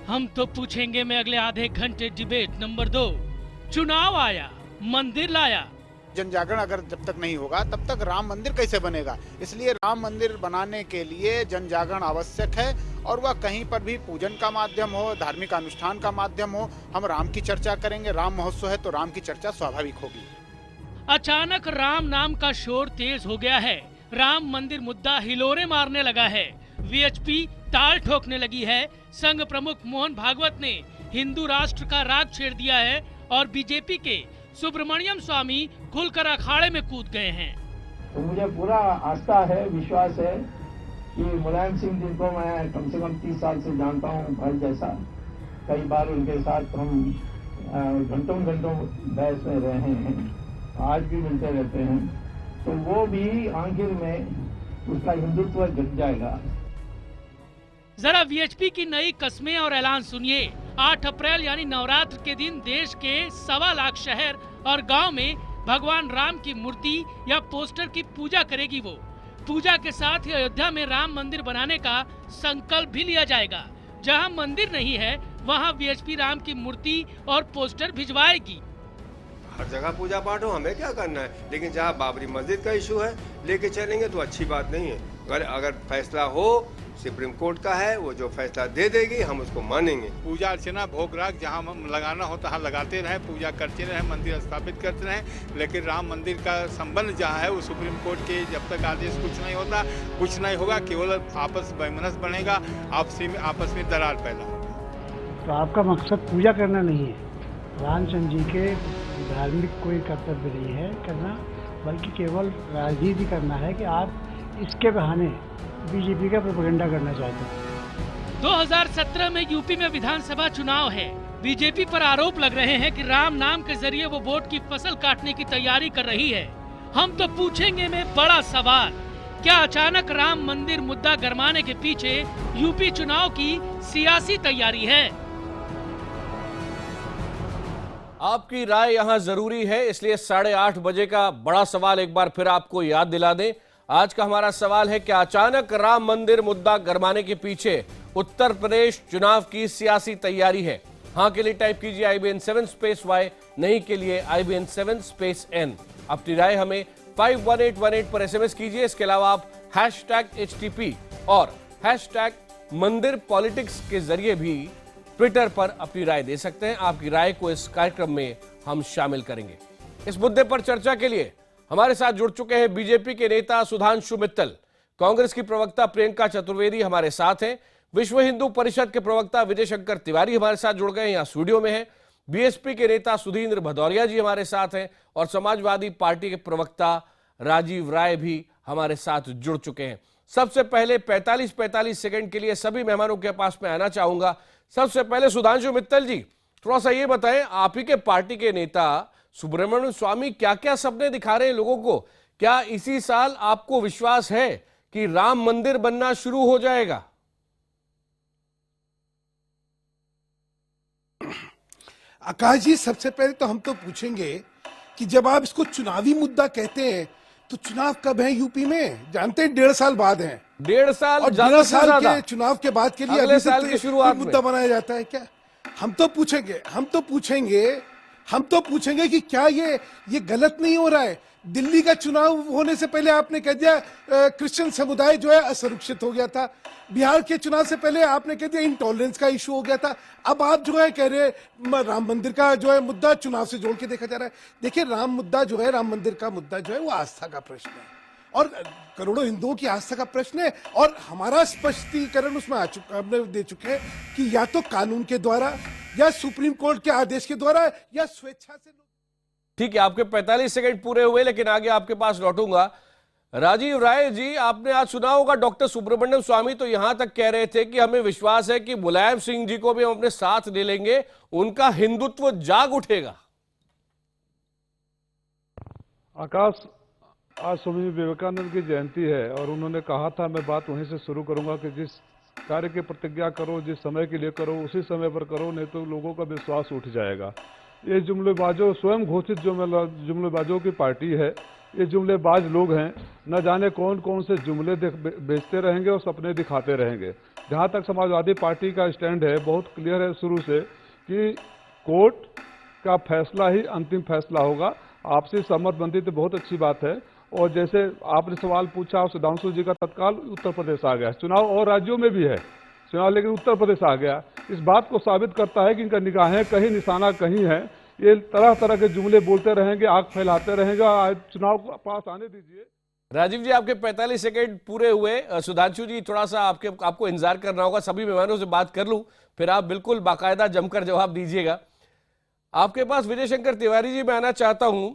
हम तो पूछेंगे में अगले आधे घंटे डिबेट नंबर 2। चुनाव आया, मंदिर लाया। जन जागरण अगर जब तक नहीं होगा तब तक राम मंदिर कैसे बनेगा। इसलिए राम मंदिर बनाने के लिए जन जागरण आवश्यक है, और वह कहीं पर भी पूजन का माध्यम हो, धार्मिक अनुष्ठान का माध्यम हो। हम राम की चर्चा करेंगे, राम महोत्सव है तो राम की चर्चा स्वाभाविक होगी। अचानक राम नाम का शोर तेज हो गया है। राम मंदिर मुद्दा हिलोरे मारने लगा है। वीएचपी ताल ठोकने लगी है। संघ प्रमुख मोहन भागवत ने हिंदू राष्ट्र का राग छेड़ दिया है और बीजेपी के सुब्रमण्यम स्वामी खुलकर अखाड़े में कूद गए हैं। तो मुझे पूरा आस्था है, विश्वास है कि मुलायम सिंह जिनको मैं कम से कम 30 साल से जानता हूँ भाई जैसा, कई बार उनके साथ हम घंटों घंटों बहस में रहे हैं, आज भी मिलते रहते हैं, तो वो भी आखिर में उसका हिंदुत्व जग जाएगा। जरा वीएचपी की नई कस्में और ऐलान सुनिए। 8 अप्रैल यानी नवरात्र के दिन देश के 1.25 लाख शहर और गांव में भगवान राम की मूर्ति या पोस्टर की पूजा करेगी। वो पूजा के साथ ही अयोध्या में राम मंदिर बनाने का संकल्प भी लिया जाएगा। जहां मंदिर नहीं है वहां वीएचपी राम की मूर्ति और पोस्टर भिजवाएगी। हर जगह पूजा पाठ हो, हमें क्या करना है, लेकिन जहाँ बाबरी मस्जिद का इशू है लेके चलेंगे तो अच्छी बात नहीं है। अगर फैसला हो सुप्रीम कोर्ट का है, वो जो फैसला दे देगी हम उसको मानेंगे। पूजा अर्चना भोग राग जहाँ हम लगाना होता है लगाते रहे, पूजा करते रहे, मंदिर स्थापित करते रहे, लेकिन राम मंदिर का संबंध जहाँ है वो सुप्रीम कोर्ट के जब तक आदेश कुछ नहीं होता कुछ नहीं होगा, केवल आपस वैमनस्य बनेगा, आपस में दरार पैदा होगा। तो आपका मकसद पूजा करना नहीं है, रामचंद्र जी के धार्मिक कोई कर्तव्य नहीं है करना, बल्कि केवल राजनीति करना है कि आप इसके बहाने बीजेपी का प्रोपेगेंडा करना चाहते हैं। 2017 में यूपी में विधानसभा चुनाव है। बीजेपी पर आरोप लग रहे हैं कि राम नाम के जरिए वो वोट की फसल काटने की तैयारी कर रही है। हम तो पूछेंगे में बड़ा सवाल, क्या अचानक राम मंदिर मुद्दा गरमाने के पीछे यूपी चुनाव की सियासी तैयारी है? आपकी राय यहां जरूरी है, इसलिए 8:30 बजे का बड़ा सवाल एक बार फिर आपको याद दिला दें। आज का हमारा सवाल है कि अचानक राम मंदिर मुद्दा गरमाने के पीछे उत्तर प्रदेश चुनाव की सियासी तैयारी है। हां के लिए टाइप कीजिए IBN7 नहीं के लिए IBN7 अपनी राय हमें 51818 पर SMS कीजिए। इसके अलावा आप #HTP और #मंदिर पॉलिटिक्स के जरिए भी ट्विटर पर अपनी राय दे सकते हैं। आपकी राय को इस कार्यक्रम में हम शामिल करेंगे। इस मुद्दे पर चर्चा के लिए हमारे साथ जुड़ चुके हैं बीजेपी के नेता सुधांशु मित्तल, कांग्रेस की प्रवक्ता प्रियंका चतुर्वेदी हमारे साथ हैं, विश्व हिंदू परिषद के प्रवक्ता विजय शंकर तिवारी हमारे साथ जुड़ गए हैं, यहाँ स्टूडियो में हैं, बीएसपी के नेता सुधींद्र भदौरिया जी हमारे साथ हैं और समाजवादी पार्टी के प्रवक्ता राजीव राय भी हमारे साथ जुड़ चुके हैं। सबसे पहले 45 सेकंड के लिए सभी मेहमानों के पास में आना चाहूंगा। सबसे पहले सुधांशु मित्तल जी, थोड़ा सा ये बताएं, आप ही के पार्टी के नेता सुब्रमण्यम स्वामी क्या क्या सपने दिखा रहे हैं लोगों को? क्या इसी साल आपको विश्वास है कि राम मंदिर बनना शुरू हो जाएगा? आकाश जी, सबसे पहले तो हम तो पूछेंगे कि जब आप इसको चुनावी मुद्दा कहते हैं तो चुनाव कब है यूपी में? जानते हैं 1.5 साल बाद है। 1.5 साल और 1.5 साल के चुनाव के बाद के लिए अगले साल की शुरुआत मुद्दा बनाया जाता है क्या? हम तो पूछेंगे कि क्या ये गलत नहीं हो रहा है? दिल्ली का चुनाव होने से पहले आपने कह दिया क्रिश्चियन समुदाय जो है असुरक्षित हो गया था। बिहार के चुनाव से पहले आपने कह दिया इंटॉलरेंस का इशू हो गया था। अब आप जो है कह रहे राम मंदिर का जो है मुद्दा चुनाव से जोड़ के देखा जा रहा है। देखिए, राम मंदिर का मुद्दा जो है वो आस्था का प्रश्न है और करोड़ों हिंदुओं की आस्था का प्रश्न है, और हमारा स्पष्टीकरण उसमें हमने दे चुके हैं कि या तो कानून के द्वारा या सुप्रीम कोर्ट के आदेश के द्वारा या स्वेच्छा से। ठीक है, आपके 45 सेकंड पूरे हुए, लेकिन आगे आपके पास लौटूंगा। राजीव राय जी, आपने आज सुना होगा डॉक्टर सुब्रमण्यम स्वामी तो यहां तक कह रहे थे कि हमें विश्वास है कि मुलायम सिंह जी को भी हम अपने साथ ले लेंगे, उनका हिंदुत्व जाग उठेगा। आकाश, आज स्वामी विवेकानंद की जयंती है और उन्होंने कहा था, मैं बात वहीं से शुरू करूंगा कि जिस कार्य की प्रतिज्ञा करो, जिस समय के लिए करो, उसी समय पर करो, नहीं तो लोगों का विश्वास उठ जाएगा। ये जुमलेबाजों, स्वयं घोषित जुमलेबाजों की पार्टी है ये जुमलेबाज लोग हैं, न जाने कौन कौन से जुमले बेचते रहेंगे और सपने दिखाते रहेंगे। जहाँ तक समाजवादी पार्टी का स्टैंड है, बहुत क्लियर है शुरू से कि कोर्ट का फैसला ही अंतिम फैसला होगा। आपसी सहमत बनती तो बहुत अच्छी बात है। और जैसे आपने सवाल पूछा, सुधांशु जी का तत्काल उत्तर प्रदेश आ गया, चुनाव और राज्यों में भी है चुनाव, लेकिन उत्तर प्रदेश आ गया। इस बात को साबित करता है कि इनका निगाहें कहीं, निशाना कहीं है। ये तरह तरह के जुमले बोलते रहेंगे, आग फैलाते रहेंगे। चुनाव पास आने दीजिए। राजीव जी, आपके 45 सेकंड पूरे हुए। सुधांशु जी, थोड़ा सा आपको इंतजार करना होगा। सभी मेहमानों से बात कर लूं, फिर आप बिल्कुल बाकायदा जमकर जवाब दीजिएगा। आपके पास विजय शंकर तिवारी जी, मैं आना चाहता हूं।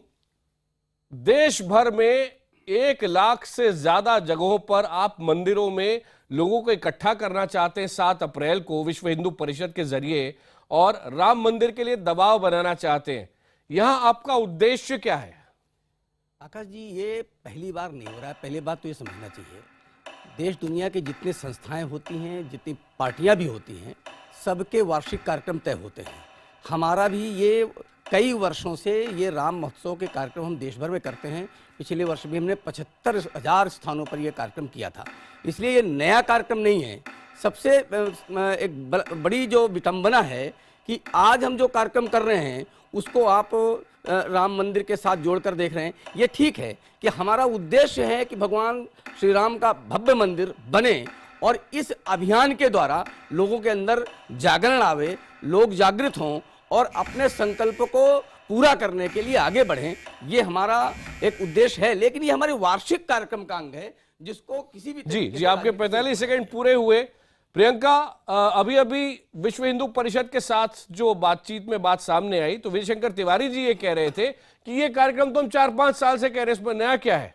देश भर में 1 लाख से ज्यादा जगहों पर आप मंदिरों में लोगों को इकट्ठा करना चाहते हैं 7 अप्रैल को विश्व हिंदू परिषद के जरिए, और राम मंदिर के लिए दबाव बनाना चाहते हैं। यहां आपका उद्देश्य क्या है? आकाश जी, ये पहली बार नहीं हो रहा है। पहली बात तो ये समझना चाहिए, देश दुनिया के जितने संस्थाएं होती हैं, जितनी पार्टियां भी होती हैं, सबके वार्षिक कार्यक्रम तय होते हैं। हमारा भी ये कई वर्षों से ये राम महोत्सव के कार्यक्रम हम देश भर में करते हैं। पिछले वर्ष भी हमने 75,000 स्थानों पर यह कार्यक्रम किया था, इसलिए ये नया कार्यक्रम नहीं है। सबसे एक बड़ी जो विटंबना है कि आज हम जो कार्यक्रम कर रहे हैं उसको आप राम मंदिर के साथ जोड़कर देख रहे हैं। ये ठीक है कि हमारा उद्देश्य है कि भगवान श्री राम का भव्य मंदिर बने, और इस अभियान के द्वारा लोगों के अंदर जागरण आवे, लोग जागृत हों और अपने संकल्प को पूरा करने के लिए आगे बढ़ें। ये हमारा एक उद्देश्य है, लेकिन ये हमारे वार्षिक कार्यक्रम का अंग है जिसको किसी भी जी, आपके 45 सेकंड पूरे हुए। प्रियंका, अभी अभी विश्व हिंदू परिषद के साथ जो बातचीत में बात सामने आई, तो विजय शंकर तिवारी जी ये कह रहे थे कि ये कार्यक्रम तो हम 4-5 साल से कह रहे हैं, इसमें नया क्या है?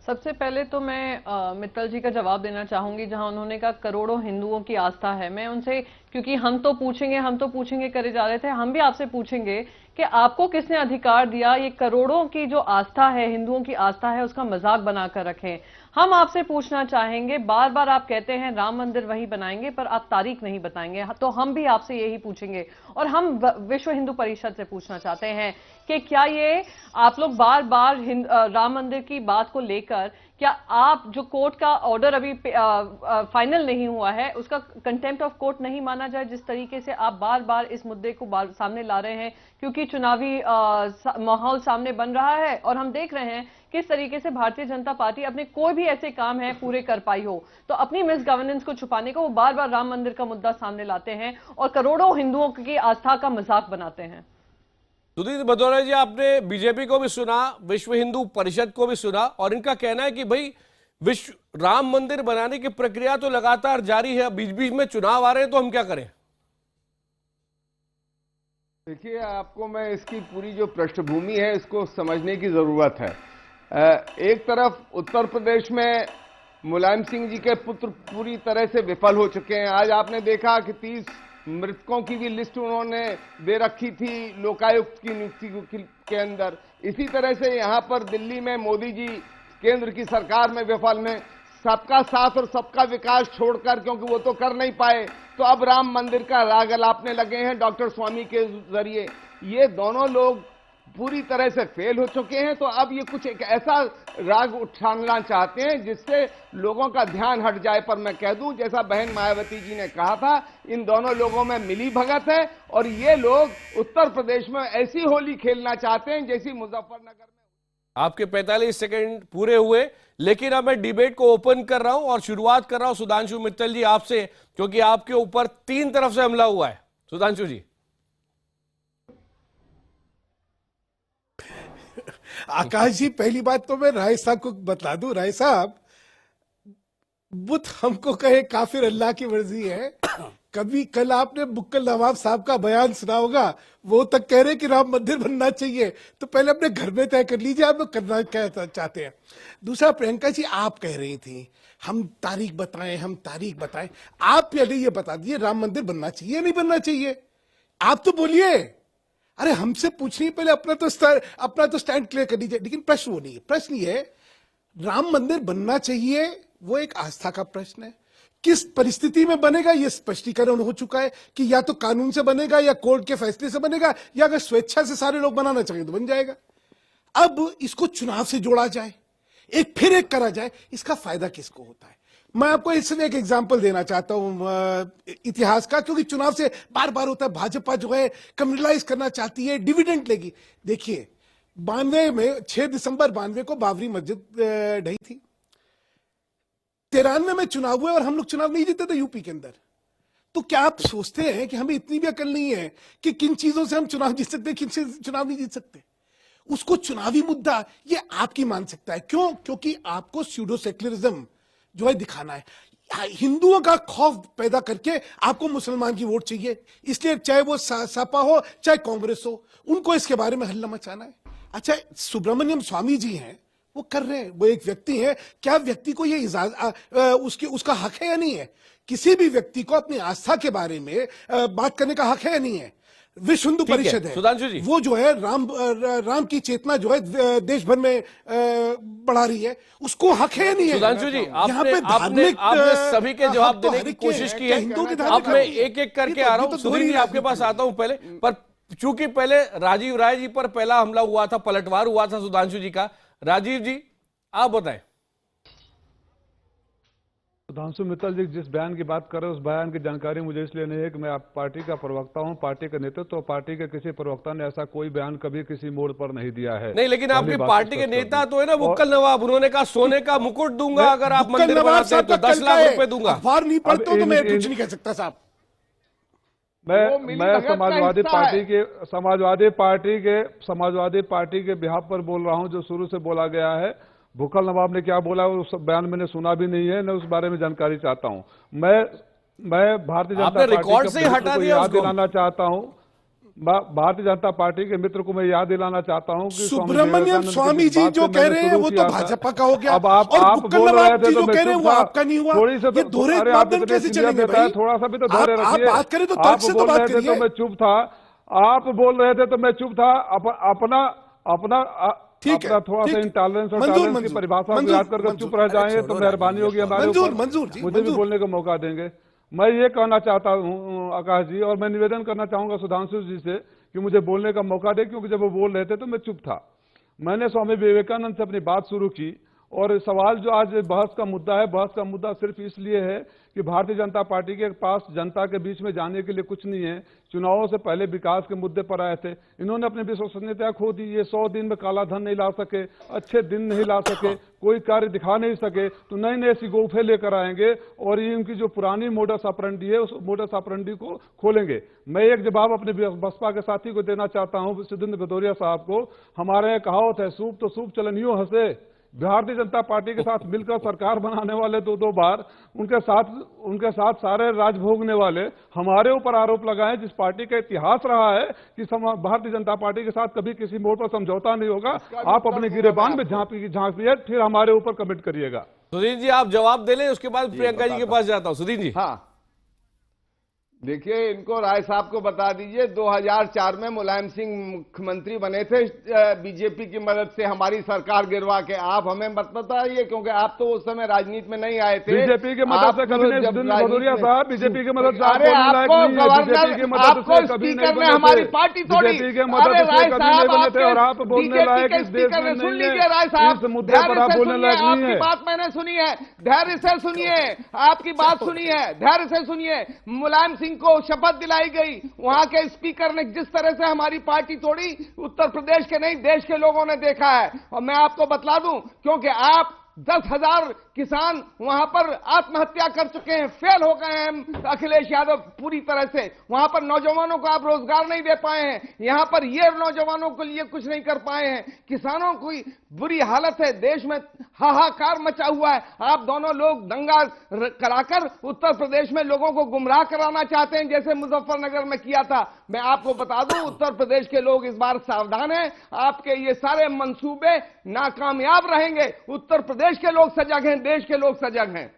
सबसे पहले तो मैं मित्तल जी का जवाब देना चाहूंगी, जहां उन्होंने कहा करोड़ों हिंदुओं की आस्था है। मैं उनसे, क्योंकि हम तो पूछेंगे करे जा रहे थे, हम भी आपसे पूछेंगे कि आपको किसने अधिकार दिया ये करोड़ों की जो आस्था है, हिंदुओं की आस्था है, उसका मजाक बनाकर रखें। हम आपसे पूछना चाहेंगे, बार बार आप कहते हैं राम मंदिर वही बनाएंगे, पर आप तारीख नहीं बताएंगे, तो हम भी आपसे यही पूछेंगे। और हम विश्व हिंदू परिषद से पूछना चाहते हैं कि क्या ये आप लोग बार बार राम मंदिर की बात को लेकर, क्या आप जो कोर्ट का ऑर्डर अभी फाइनल नहीं हुआ है, उसका कंटेम्प्ट ऑफ कोर्ट नहीं माना जाए, जिस तरीके से आप बार बार इस मुद्दे को सामने ला रहे हैं, क्योंकि चुनावी माहौल सामने बन रहा है और हम देख रहे हैं किस तरीके से भारतीय जनता पार्टी अपने कोई भी ऐसे काम है पूरे कर पाई हो, तो अपनी मिस गवर्नेंस को छुपाने को वो बार बार राम मंदिर का मुद्दा सामने लाते हैं और करोड़ों हिंदुओं की आस्था का मजाक बनाते हैं। सुधीर भदौरिया जी, आपने बीजेपी को भी सुना, विश्व हिंदू परिषद को भी सुना, और इनका कहना है कि भाई विश्व राम मंदिर बनाने की प्रक्रिया तो लगातार जारी है, बीच बीच में चुनाव आ रहे हैं, तो हम क्या करें? देखिए, आपको मैं इसकी पूरी जो पृष्ठभूमि है इसको समझने की जरूरत है। एक तरफ उत्तर प्रदेश में मुलायम सिंह जी के पुत्र पूरी तरह से विफल हो चुके हैं। आज आपने देखा कि 30 मृतकों की भी लिस्ट उन्होंने दे रखी थी लोकायुक्त की नियुक्ति के अंदर। इसी तरह से यहाँ पर दिल्ली में मोदी जी केंद्र की सरकार में विफल में, सबका साथ और सबका विकास छोड़कर, क्योंकि वो तो कर नहीं पाए, तो अब राम मंदिर का राग अलापने लगे हैं डॉक्टर स्वामी के जरिए। ये दोनों लोग पूरी तरह से फेल हो चुके हैं, तो अब ये कुछ एक ऐसा राग उठाना चाहते हैं जिससे लोगों का ध्यान हट जाए। पर मैं कह दूं, जैसा बहन मायावती जी ने कहा था, इन दोनों लोगों में मिली भगत है और ये लोग उत्तर प्रदेश में ऐसी होली खेलना चाहते हैं जैसी मुजफ्फरनगर में। आपके 45 सेकंड पूरे हुए, लेकिन अब मैं डिबेट को ओपन कर रहा हूं और शुरुआत कर रहा हूं सुधांशु मित्तल जी आपसे, क्योंकि आपके ऊपर 3 तरफ से हमला हुआ है। सुधांशु जी। आकाश जी, पहली बात तो मैं राय साहब को बता दूं, राय साहब, बुत हमको कहे काफिर अल्लाह की मर्जी है। कभी कल आपने मुक्कल नवाब साहब का बयान सुना होगा, वो तक कह रहे कि राम मंदिर बनना चाहिए, तो पहले अपने घर में तय कर लीजिए आप लोग करना क्या चाहते हैं। दूसरा, प्रियंका जी आप कह रही थी हम तारीख बताएं, आप पहले ये बता दीजिए राम मंदिर बनना चाहिए नहीं बनना चाहिए, आप तो बोलिए। अरे हमसे पूछनी पहले अपना तो स्टैंड क्लियर कर लीजिए। लेकिन प्रश्न वो नहीं है, प्रश्न ये है राम मंदिर बनना चाहिए, वो एक आस्था का प्रश्न है। किस परिस्थिति में बनेगा ये स्पष्टीकरण हो चुका है कि या तो कानून से बनेगा या कोर्ट के फैसले से बनेगा, या अगर स्वेच्छा से सारे लोग बनाना चाहिए तो बन जाएगा। अब इसको चुनाव से जोड़ा जाए, फिर एक करा जाए, इसका फायदा किसको होता है? मैं आपको इसमें एक एग्जांपल देना चाहता हूं इतिहास का, क्योंकि चुनाव से बार बार होता है, भाजपा जो है कम्युनलाइज करना चाहती है, डिविडेंड लेगी। देखिए 92 में 6 दिसंबर 92 को बाबरी मस्जिद ढही थी, 93 में चुनाव हुए और हम लोग चुनाव नहीं जीते थे यूपी के अंदर। तो क्या आप सोचते हैं कि हमें इतनी भी अकल नहीं है कि किन चीजों से हम चुनाव जीत सकते हैं, किन से चुनाव नहीं जीत सकते? उसको चुनावी मुद्दा ये आपकी मान सकता है। क्यों? क्योंकि आपको स्यूडो सेक्युलरिज्म जो है दिखाना है, हिंदुओं का खौफ पैदा करके आपको मुसलमान की वोट चाहिए, इसलिए चाहे वो सपा हो चाहे कांग्रेस हो, उनको इसके बारे में हल्ला मचाना है। अच्छा, सुब्रमण्यम स्वामी जी हैं, वो कर रहे हैं, वो एक व्यक्ति है, क्या व्यक्ति को ये उसका हक है या नहीं है? किसी भी व्यक्ति को अपनी आस्था के बारे में बात करने का हक है या नहीं है? विश्व हिंदू परिषद है, सुधांशु जी, वो जो है राम की चेतना जो है देश भर में बढ़ा रही है, उसको हक है नहीं है? सुधांशु जी, आपने सभी के जवाब देने की कोशिश की है। अब मैं एक एक करके आ रहा हूं। सुधीर जी, आपके पास आता हूं पहले, पर चूंकि पहले राजीव राय जी पर पहला हमला हुआ था, पलटवार हुआ था सुधांशु जी का। राजीव जी, आप बताएं। सुधांशु मित्तल जी जिस बयान की बात कर रहे हैं, उस बयान की जानकारी मुझे इसलिए नहीं है कि मैं आप पार्टी का प्रवक्ता हूं, पार्टी का नेतृत्व, तो पार्टी के किसी प्रवक्ता ने ऐसा कोई बयान कभी किसी मोड़ पर नहीं दिया है। नहीं, लेकिन आपकी पार्टी के नेता तो है ना मुक्कल नवाब, उन्होंने कहा सोने का मुकुट दूंगा अगर आप मंदिर बनाते हैं तो 10 लाख रुपए दूंगा। अखबार नहीं पढ़ते हो तो मैं कुछ नहीं कह सकता साहब। मैं समाजवादी पार्टी के बिहाफ पर बोल रहा हूं, जो शुरू से बोला गया है। भुक्कल नवाब ने क्या बोला उस बयान मैंने सुना भी नहीं है, न उस बारे में जानकारी चाहता हूं। मैं भारतीय जनता पार्टी को याद दिलाना चाहता हूं, भारतीय जनता पार्टी के मित्र को मैं याद दिलाना चाहता हूं कि सुब्रमण्यम स्वामी जी जो कह रहे हैं वो तो भाजपा का हो गया। अब आप बोल रहे थे तो मैं चुप था, आपका नहीं हुआ। थोड़ी सा दोहरे मापदंड कैसे चलेंगे भाई? थोड़ा सा भी तो धैर्य रखिए। आप बात करें तो तर्क से तो बात करिए। मैं चुप था, आप बोल रहे थे तो मैं चुप था। अपना थोड़ा सा इंटॉलरेंस और टॉलरेंस की परिभाषा को याद करके चुप रह जाएंगे तो मेहरबानी होगी हमारे ऊपर, मुझे भी बोलने का मौका देंगे। मैं ये कहना चाहता हूं आकाश जी, और मैं निवेदन करना चाहूंगा सुधांशु जी से कि मुझे बोलने का मौका दे, क्योंकि जब वो बोल रहे थे तो मैं चुप था। मैंने स्वामी विवेकानंद से अपनी बात शुरू की, और सवाल जो आज बहस का मुद्दा है, बहस का मुद्दा सिर्फ इसलिए है कि भारतीय जनता पार्टी के पास जनता के बीच में जाने के लिए कुछ नहीं है। चुनावों से पहले विकास के मुद्दे पर आए थे, इन्होंने अपनी विश्वसनीयता खो दी। ये 100 दिन में काला धन नहीं ला सके, अच्छे दिन नहीं ला सके, कोई कार्य दिखा नहीं सके, तो नए नए सिगोफे लेकर आएंगे और ये उनकी जो पुरानी मोडस ऑपरेंडी है उस मोडस ऑपरेंडी को खोलेंगे। मैं एक जवाब अपने बसपा के साथी को देना चाहता हूं, सिद्धेंद्र भदौरिया साहब को। हमारे यहाँ कहावत है, सूप तो सूप चलनियों हंसे। भारतीय जनता पार्टी के साथ मिलकर सरकार बनाने वाले दो बार, उनके साथ सारे राज भोगने वाले हमारे ऊपर आरोप लगाए, जिस पार्टी का इतिहास रहा है कि भारतीय जनता पार्टी के साथ कभी किसी मोड़ पर समझौता नहीं होगा। आप अपने गिरेबान में झांकिए, फिर हमारे ऊपर कमेंट करिएगा। सुधीर जी, आप जवाब दे लें, उसके बाद प्रियंका जी के पास जाता हूं। सुधीर जी। हाँ, देखिए, इनको राय साहब को बता दीजिए, 2004 में मुलायम सिंह मुख्यमंत्री बने थे बीजेपी की मदद से, हमारी सरकार गिरवा के। आप हमें मत बताइए, क्योंकि आप तो उस समय राजनीति में नहीं आए थे। बीजेपी की मदद से कभी नहीं, भदौरिया साहब, बीजेपी की मदद से अरे आपको गवर्नर, आपको स्पीकर ने हमारी पार्टी तोड़ी। अरे राय साहब, आप बीजेपी के स्पीकर ने, सुन लीजिए राय साहब, धैर्य से सुनिए, आपकी बात मैंने सुनी है, धैर्य से सुनिए, आपकी बात सुनी है, धैर्य से सुनिए। मुलायम सिंह को शपथ दिलाई गई, वहां के स्पीकर ने जिस तरह से हमारी पार्टी तोड़ी, उत्तर प्रदेश के नहीं देश के लोगों ने देखा है। और मैं आपको बतला दूं, क्योंकि आप 10,000 किसान वहां पर आत्महत्या कर चुके हैं, फेल हो गए हैं अखिलेश यादव पूरी तरह से। वहां पर नौजवानों को आप रोजगार नहीं दे पाए हैं, यहां पर ये नौजवानों के लिए कुछ नहीं कर पाए हैं। किसानों की बुरी हालत है, देश में हाहाकार मचा हुआ है। आप दोनों लोग दंगा कराकर उत्तर प्रदेश में लोगों को गुमराह कराना चाहते हैं, जैसे मुजफ्फरनगर में किया था। मैं आपको बता दूं, उत्तर प्रदेश के लोग इस बार सावधान हैं, आपके ये सारे मंसूबे नाकामयाब रहेंगे। उत्तर प्रदेश के लोग सजग हैं, देश के लोग सजग हैं।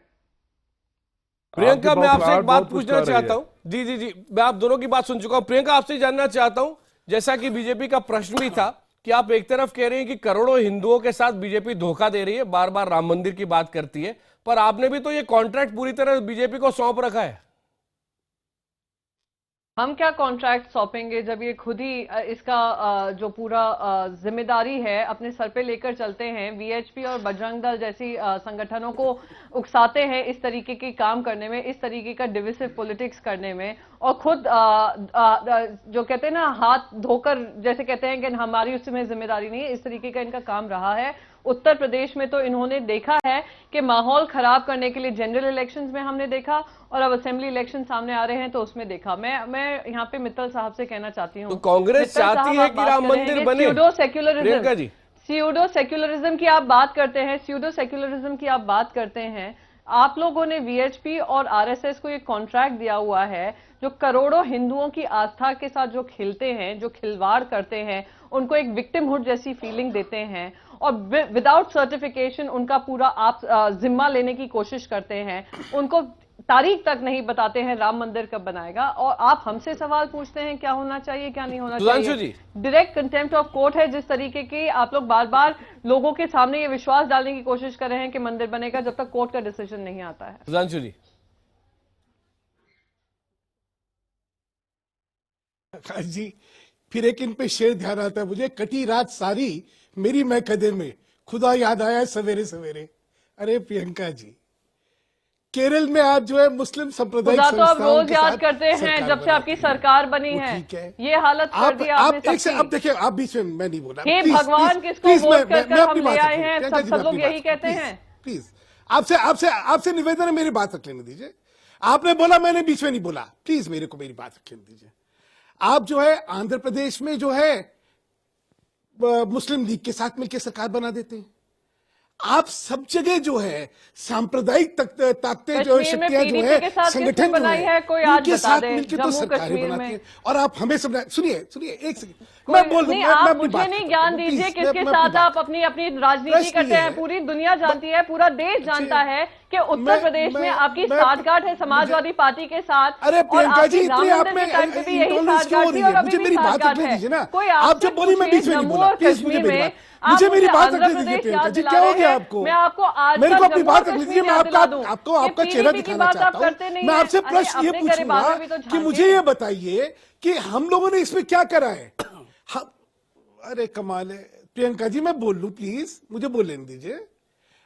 प्रियंका, मैं आपसे एक बात पूछना चाहता हूं। जी, मैं आप दोनों की बात सुन चुका हूं। प्रियंका, आपसे जानना चाहता हूं, जैसा कि बीजेपी का प्रश्न भी था कि आप एक तरफ कह रहे हैं कि करोड़ों हिंदुओं के साथ बीजेपी धोखा दे रही है, बार बार राम मंदिर की बात करती है, पर आपने भी तो ये कॉन्ट्रैक्ट पूरी तरह बीजेपी को सौंप रखा है। हम क्या कॉन्ट्रैक्ट सौंपेंगे जब ये खुद ही इसका जो पूरा जिम्मेदारी है अपने सर पे लेकर चलते हैं। वीएचपी और बजरंग दल जैसी संगठनों को उकसाते हैं इस तरीके के काम करने में, इस तरीके का डिविसिव पॉलिटिक्स करने में, और खुद जो कहते हैं ना हाथ धोकर जैसे कहते हैं कि हमारी उसमें जिम्मेदारी नहीं है, इस तरीके का इनका काम रहा है। उत्तर प्रदेश में तो इन्होंने देखा है कि माहौल खराब करने के लिए जनरल इलेक्शंस में हमने देखा, और अब असेंबली इलेक्शन सामने आ रहे हैं तो उसमें देखा। मैं यहाँ पे मित्तल साहब से कहना चाहती हूँ, तो कांग्रेस चाहती है कि राम मंदिर बने। स्यूडो सेक्युलरिज्म की आप बात करते हैं, स्यूडो सेक्युलरिज्म की आप बात करते हैं। आप लोगों ने वीएचपी और आरएसएस को एक कॉन्ट्रैक्ट दिया हुआ है जो करोड़ों हिंदुओं की आस्था के साथ जो खेलते हैं, जो खिलवाड़ करते हैं, उनको एक विक्टिमहुड जैसी फीलिंग देते हैं, और विदाउट सर्टिफिकेशन उनका पूरा आप जिम्मा लेने की कोशिश करते हैं, उनको तारीख तक नहीं बताते हैं राम मंदिर कब बनाएगा, और आप हमसे सवाल पूछते हैं क्या होना चाहिए क्या नहीं होना चाहिए। डायरेक्ट कंटेम्प्ट ऑफ कोर्ट है जिस तरीके की आप लोग बार बार लोगों के सामने ये विश्वास डालने की कोशिश कर रहे हैं कि मंदिर बनेगा जब तक कोर्ट का डिसीजन नहीं आता है। सुधांशु जी, जी फिर एक इन पे शेर ध्यान आता है मुझे, कटी रात सारी मेरी मैं कदे में खुदा याद आया सवेरे सवेरे। अरे प्रियंका जी, केरल में आज जो है मुस्लिम संप्रदायिक तो आप रोज याद करते हैं जब से आपकी सरकार बनी है, ये हालत कर दिया आपने सबकी। अब देखिए, आप बीच में मैं नहीं बोला, हे भगवान किसको वोट कर हम ले आए हैं, सब लोग यही कहते हैं। प्लीज आपसे निवेदन है, मेरी बात रख लेने दीजिए। आपने बोला, मैंने बीच में नहीं बोला, प्लीज मेरे को मेरी बात रख लेने दीजिए। आप जो है आंध्र प्रदेश में जो है मुस्लिम लीग के साथ मिलकर सरकार बना देते हैं। आप सब जगह जो है सांप्रदायिक ताकतें जो शक्तियां जो है संगठन जो है उनके साथ मिलकर तो सरकारें बनाती हैं, और आप हमें समझा। सुनिए एक सेकंड, मैं बोल दूं, आप मुझे नहीं ज्ञान दीजिए किसके साथ आप अपनी राजनीति करते हैं। पूरी दुनिया जानती है, पूरा देश जानता है कि उत्तर प्रदेश में आपकी साठगांठ है समाजवादी पार्टी के साथ। अरे प्रियंका जी, इतने आप में इंटॉलरेंस क्यों हो रही है? मुझे मेरी बात रखने दीजिए ना। आप जब बोली मैं बीच में नहीं बोला, प्लीज मुझे मेरी बात रखने दीजिए। प्रियंका जी, क्या हो गया आपको? मैं आपको आज मेरे को अपनी बात रख लीजिए, मैं आपको आपका चेहरा दिखाना चाहता हूँ। मैं आपसे प्रश्न ये पूछूंगा कि मुझे ये बताइए कि हम लोगों ने इसमें क्या करा है। अरे कमाल है प्रियंका जी, मैं बोल लूं प्लीज, मुझे बोलने दीजिए।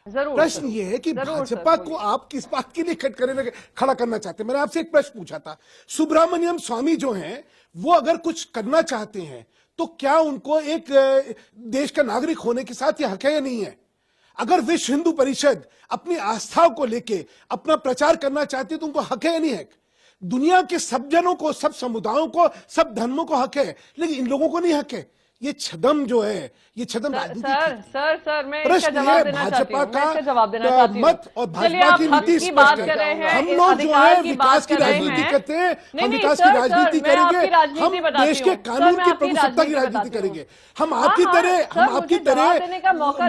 प्रश्न ये है कि भाजपा को आप किस बात के लिए खड़ा करना चाहते हैं? मैंने आपसे एक प्रश्न पूछा था, सुब्रमण्यम स्वामी जो हैं वो अगर कुछ करना चाहते हैं तो क्या उनको एक देश का नागरिक होने के साथ ये हक है या नहीं है? अगर विश्व हिंदू परिषद अपनी आस्थाओं को लेके अपना प्रचार करना चाहती है तो उनको हक है या नहीं है? दुनिया के सब जनों को, सब समुदायों को, सब धर्मों को हक है, लेकिन इन लोगों को नहीं हक है। ये छदम जो है, ये छदम सर मैं इसका जवाब देना चाहती हूँ, मैं इसका जवाब देना चाहती हूँ। मत और भाजपा की नीति स्पष्ट है। हम लोग जो है विकास की राजनीति करते हैं, हम विकास की राजनीति करेंगे, हम देश के कानून की प्रभुसत्ता की राजनीति करेंगे। हम आपकी तरह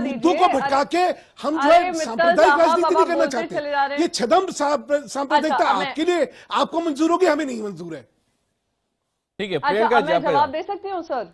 मुद्दों को भटका के हम जो है सांप्रदायिक राजनीति नहीं करना चाहते। ये छदम सांप्रदायिकता आपके लिए आपको मंजूर होगी, हमें नहीं मंजूर है। ठीक है प्रियंका जी, मैं जवाब दे सकती हूँ सर?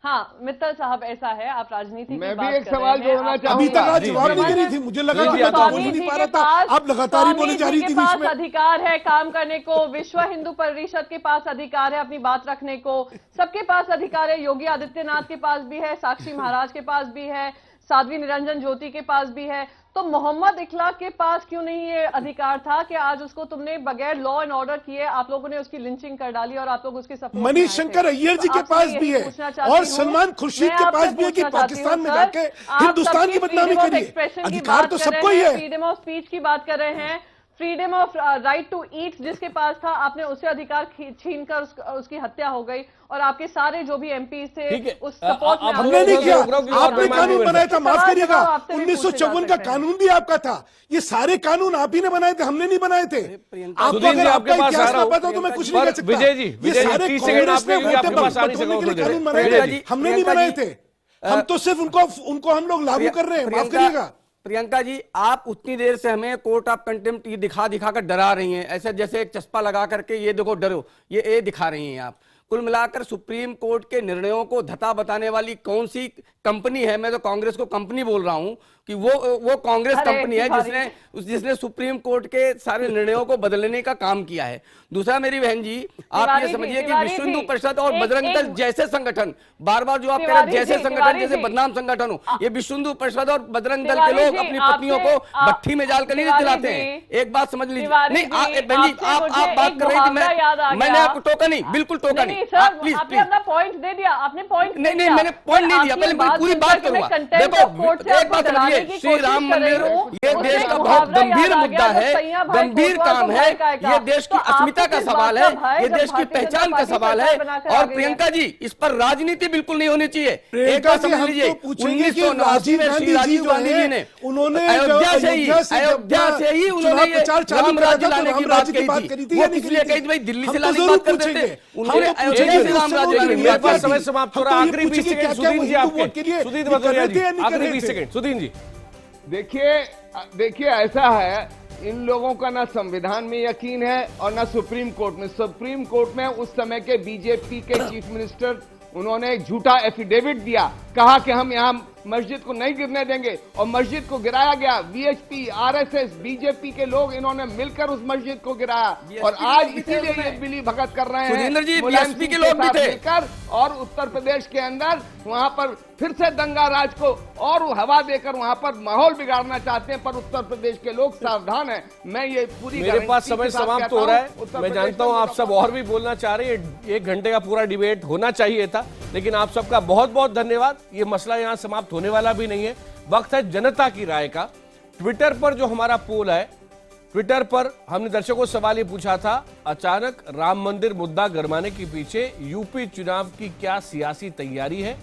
हाँ मित्तल साहब, ऐसा है आप राजनीति की मैं बात भी एक सवाल जोड़ना चाहूंगा। अभी तक आज जवाब नहीं दे रही थी, मुझे लगा कि मैं तो बोल नहीं पा रहा था, आप लगातार ही बोले जा रही थी बीच में। अधिकार है काम करने को, विश्व हिंदू परिषद के पास अधिकार है अपनी बात रखने को, सबके पास अधिकार है। योगी आदित्यनाथ के पास भी है, साक्षी महाराज के पास भी है, साध्वी निरंजन ज्योति के पास भी है, तो मोहम्मद इखलाक के पास क्यों नहीं ये अधिकार था कि आज उसको तुमने बगैर लॉ एंड ऑर्डर किए आप लोगों ने उसकी लिंचिंग कर डाली और आप लोग उसके सपोर्ट। मनीष शंकर अय्यर जी के पास भी है और सलमान खुर्शीद के पास भी है कि पाकिस्तान में जाके हिंदुस्तान की बदनामी करिए। अधिकार तो सबको ही है। फ्रीडम ऑफ स्पीच की बात कर रहे हैं, freedom of right to eat जिसके पास था, आपने उससे अधिकार छीनकर उसकी हत्या हो गई, और आपके सारे जो भी एमपी थे उस सपोर्ट में हमने नहीं किया। आपने कानून बनाया था, माफ करिएगा, 1954 का कानून भी आपका था। ये सारे कानून आप ही ने बनाए थे, हमने नहीं बनाए थे। आपको अगर आपका इतिहास ना पता तो मैं कुछ नहीं कह सकता। विजय जी, ये सारे कांग्रेस ने वोटे बटोरने के लिए कानून बनाए थे, हमने नहीं बनाए थे। हम तो सिर्फ उनको हम लोग लागू कर रहे हैं, माफ करिएगा। प्रियंका जी, आप उतनी देर से हमें कोर्ट ऑफ कंटेम्प्ट ये दिखा कर डरा रही हैं, ऐसे जैसे एक चस्पा लगा करके ये देखो डरो, ये दिखा रही हैं आप। कुल मिलाकर सुप्रीम कोर्ट के निर्णयों को धता बताने वाली कौन सी कंपनी है? मैं तो कांग्रेस को कंपनी बोल रहा हूं, कि वो कांग्रेस अरे कंपनी है तिवारी जिसने सुप्रीम कोर्ट के सारे निर्णयों को बदलने का काम किया है। दूसरा मेरी बहन जी, आप ये समझिए कि विश्व हिंदू परिषद और बजरंग दल जैसे संगठन, बार बार जो आप कह रहे हैं जैसे संगठन, जैसे बदनाम संगठन हो, ये विश्व हिंदू परिषद और बजरंग दल के लोग अपनी पत्नियों को भट्ठी में डालकर नहीं दिलाते हैं। एक बात समझ लीजिए। नहीं बहन जी, आप बात कर रही थी, मैंने आपको टोका नहीं, बिल्कुल टोका नहीं। प्लीज प्लीज अपना पॉइंट दे दिया, आपने पॉइंट नहीं नहीं मैंने पॉइंट नहीं दिया, पहले पूरी बात करूंगा। देखो एक बात समझिए, श्री राम मंदिर ये देश का बहुत गंभीर मुद्दा है, गंभीर काम है, ये देश की अस्मिता का सवाल है, ये देश की पहचान का सवाल है। और प्रियंका जी, इस पर राजनीति बिल्कुल नहीं होनी चाहिए। एक बात समझ लीजिए, 1989 में श्री राजीव गांधी जी ने उन्होंने अयोध्या से ही उन्होंने राम राज्य लाने की बात कही थी। वो किसलिए कही थी भाई, दिल्ली से लाने की बात करते थे, उन्होंने अयोध्या से राम राज्य लाने की बात की। समय समाप्त हो रहा, आखिरी 20 सेकंड सुदीन जी आपके, सुदीन भदौरिया जी, आखिरी 20 सेकंड सुदीन जी। देखिए ऐसा है, इन लोगों का ना संविधान में यकीन है और ना सुप्रीम कोर्ट में। सुप्रीम कोर्ट में उस समय के बीजेपी के चीफ मिनिस्टर, उन्होंने एक झूठा एफिडेविट दिया, कहा कि हम यहाँ मस्जिद को नहीं गिरने देंगे और मस्जिद को गिराया गया। वीएचपी, आरएसएस, बीजेपी के लोग इन्होंने मिलकर उस मस्जिद को गिराया और आज इसीलिए ये मिली भगत कर रहे हैं बीएसपी के लोग भी थे मिलकर, और उत्तर प्रदेश के अंदर वहां पर फिर से दंगा राज को और हवा देकर वहां पर माहौल बिगाड़ना चाहते हैं। पर उत्तर प्रदेश के लोग सावधान हैं। मैं ये पूरी मेरे पास समय समाप्त हो रहा है, मैं जानता हूं आप सब और भी बोलना चाह रहे हैं, 1 घंटे का पूरा डिबेट होना चाहिए था, लेकिन आप सबका बहुत बहुत धन्यवाद। ये मसला यहां समाप्त होने वाला भी नहीं है। वक्त है जनता की राय का। ट्विटर पर जो हमारा पोल है, ट्विटर पर हमने दर्शकों से सवाल ये पूछा था, अचानक राम मंदिर मुद्दा गरमाने के पीछे यूपी चुनाव की क्या सियासी तैयारी है?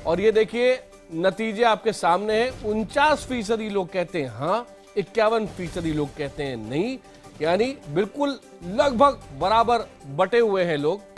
और ये देखिए नतीजे आपके सामने हैं। 49% लोग कहते हैं हाँ, 51% लोग कहते हैं नहीं, यानी बिल्कुल लगभग बराबर बटे हुए हैं लोग।